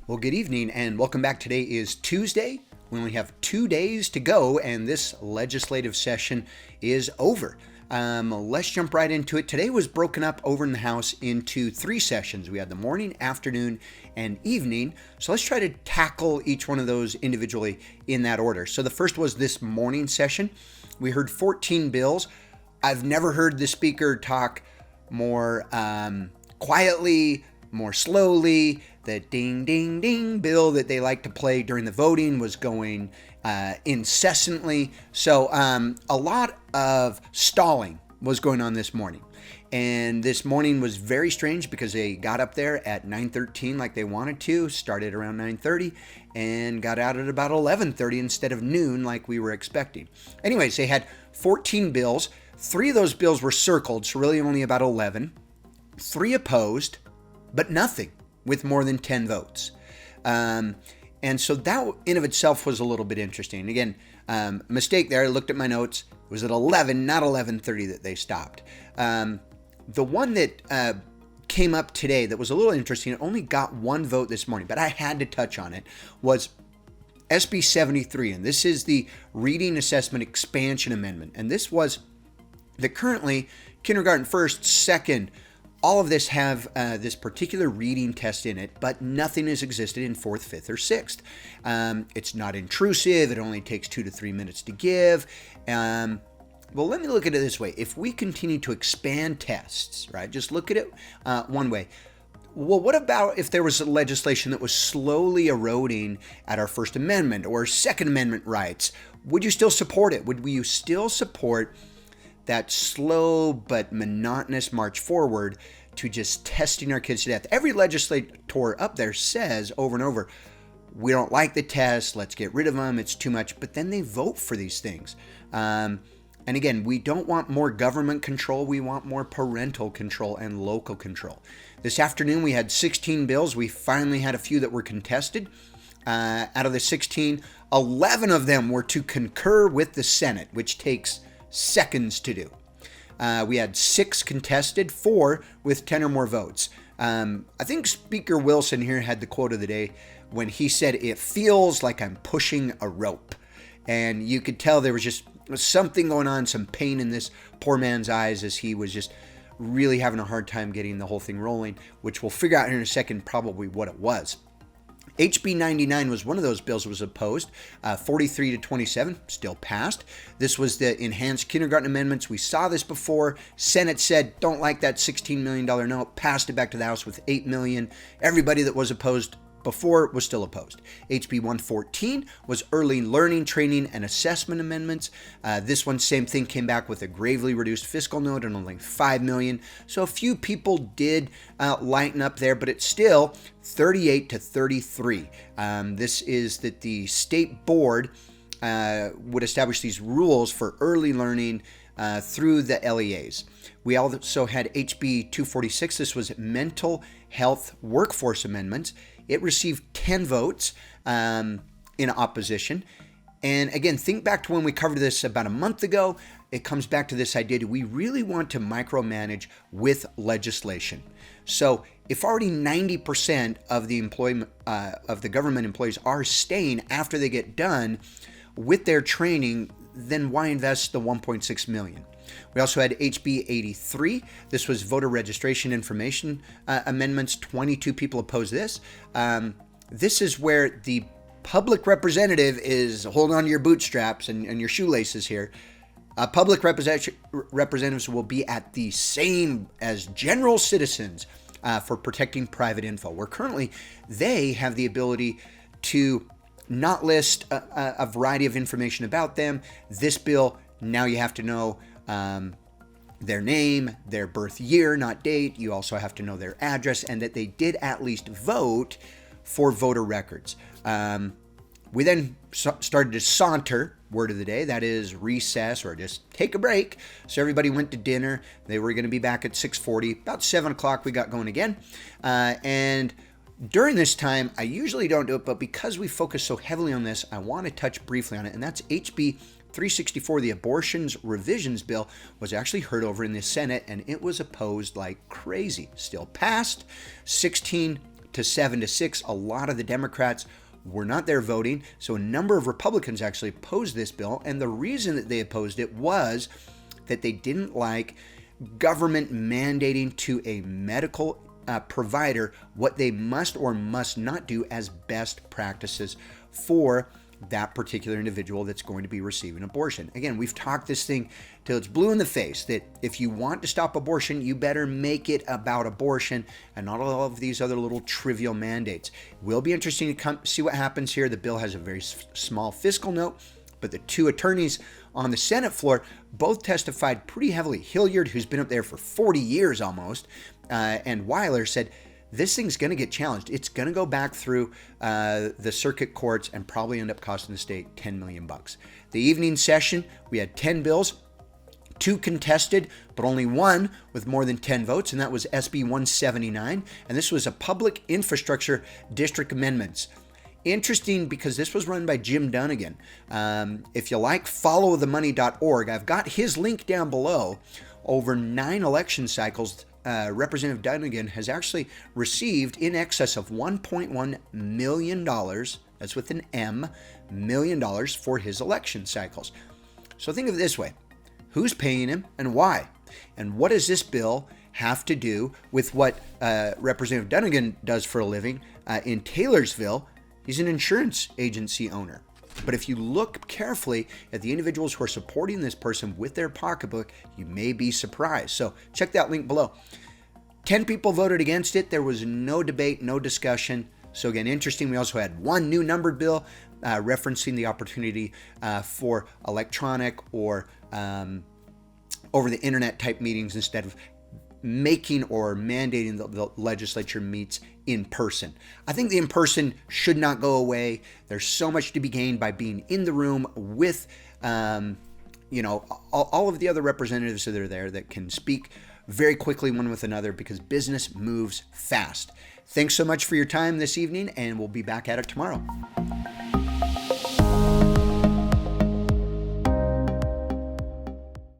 Well, good evening and welcome back. Today is Tuesday. We only have 2 days to go and this legislative session is over. Let's jump right into it. Today was broken up over in the House into 3 sessions. We had the morning, afternoon, and evening. So let's try to tackle each one of those individually in that order. So the first was this morning session. We heard 14 bills. I've never heard the speaker talk more quietly, more slowly. The ding, ding, ding bill that they like to play during the voting was going incessantly. So a lot of stalling was going on this morning. And this morning was very strange because they got up there at 9:13 like they wanted to, started around 9:30, and got out at about 11:30 instead of noon like we were expecting. Anyways, they had 14 bills. 3 of those bills were circled, so really only about 11. 3 opposed, but nothing with more than 10 votes. And so that in of itself was a little bit interesting. Again, mistake there. I looked at my notes. It was at 11, not 11:30 that they stopped. The one that came up today that was a little interesting, it only got 1 vote this morning, but I had to touch on it, was SB 73. And this is the Reading Assessment Expansion Amendment. And this was that currently kindergarten first, second, all of this have this particular reading test in it, but nothing has existed in 4th, 5th, or 6th. It's not intrusive. It only takes 2 to 3 minutes to give. Well, let me look at it this way. If we continue to expand tests, right, just look at it one way. Well, what about if there was a legislation that was slowly eroding at our First Amendment or Second Amendment rights? Would you still support it? Would you still support that slow but monotonous march forward to just testing our kids to death? Every legislator up there says over and over, we don't like the test, let's get rid of them, it's too much, but then they vote for these things. And again, we don't want more government control, we want more parental control and local control. This afternoon we had 16 bills. We finally had a few that were contested. Out of the 16, 11 of them were to concur with the Senate, which takes seconds to do. We had 6 contested, 4 with 10 or more votes. I think Speaker Wilson here had the quote of the day when he said, "It feels like I'm pushing a rope." And you could tell there was just something going on, some pain in this poor man's eyes as he was just really having a hard time getting the whole thing rolling, which we'll figure out here in a second probably what it was. HB 99 was one of those bills that was opposed, 43 to 27, still passed. This was the enhanced kindergarten amendments. We saw this before. Senate said, don't like that $16 million note, passed it back to the House with $8 million. Everybody that was opposed before was still opposed. HB 114 was early learning, training, and assessment amendments. This one, same thing, came back with a gravely reduced fiscal note and only $5 million. So a few people did lighten up there, but it's still 38 to 33. This is that the state board would establish these rules for early learning through the LEAs. We also had HB 246. This was mental health workforce amendments. It received 10 votes in opposition. And again, think back to when we covered this about a month ago. It comes back to this idea, do we really want to micromanage with legislation? So if already 90% of the employment of the government employees are staying after they get done with their training, then why invest the $1.6 million? We also had HB 83. This was voter registration information amendments. 22 people opposed this. This is where the public representative is, hold on to your bootstraps and your shoelaces here. Public representatives will be at the same as general citizens for protecting private info, where currently they have the ability to not list a variety of information about them. This bill, now you have to know their name, their birth year, not date. You also have to know their address and that they did at least vote for voter records. We then started to saunter, word of the day, that is recess or just take a break. So everybody went to dinner. They were going to be back at 6:40. About 7 o'clock we got going again. And during this time, I usually don't do it, but because we focus so heavily on this, I want to touch briefly on it, and that's HB 364, the abortions revisions bill, was actually heard over in the Senate, and it was opposed like crazy. Still passed, 16 to 7-6. A lot of the Democrats were not there voting, so a number of Republicans actually opposed this bill, and the reason that they opposed it was that they didn't like government mandating to a medical provider what they must or must not do as best practices for that particular individual that's going to be receiving abortion. Again, we've talked this thing till it's blue in the face that if you want to stop abortion, you better make it about abortion and not all of these other little trivial mandates. It will be interesting to see what happens here. The bill has a very small fiscal note, but the two attorneys on the Senate floor both testified pretty heavily. Hilliard, who's been up there for 40 years almost, and Weiler said, this thing's going to get challenged. It's going to go back through the circuit courts and probably end up costing the state $10 million. The evening session, we had 10 bills, 2 contested, but only one with more than 10 votes, and that was SB 179, and this was a public infrastructure district amendments. Interesting because this was run by Jim Dunnigan. If you like, followthemoney.org. I've got his link down below. Over 9 election cycles, Representative Dunnigan has actually received in excess of $1.1 million, that's with an M, million dollars for his election cycles. So think of it this way. Who's paying him and why? And what does this bill have to do with what Representative Dunnigan does for a living in Taylorsville? He's an insurance agency owner. But if you look carefully at the individuals who are supporting this person with their pocketbook, you may be surprised. So check that link below. 10 people voted against it. There was no debate, no discussion. So again, interesting. We also had one new numbered bill referencing the opportunity for electronic or over the internet type meetings instead of making or mandating the legislature meets in person. I think the in person should not go away. There's so much to be gained by being in the room with, all of the other representatives that are there that can speak very quickly one with another because business moves fast. Thanks so much for your time this evening, and we'll be back at it tomorrow.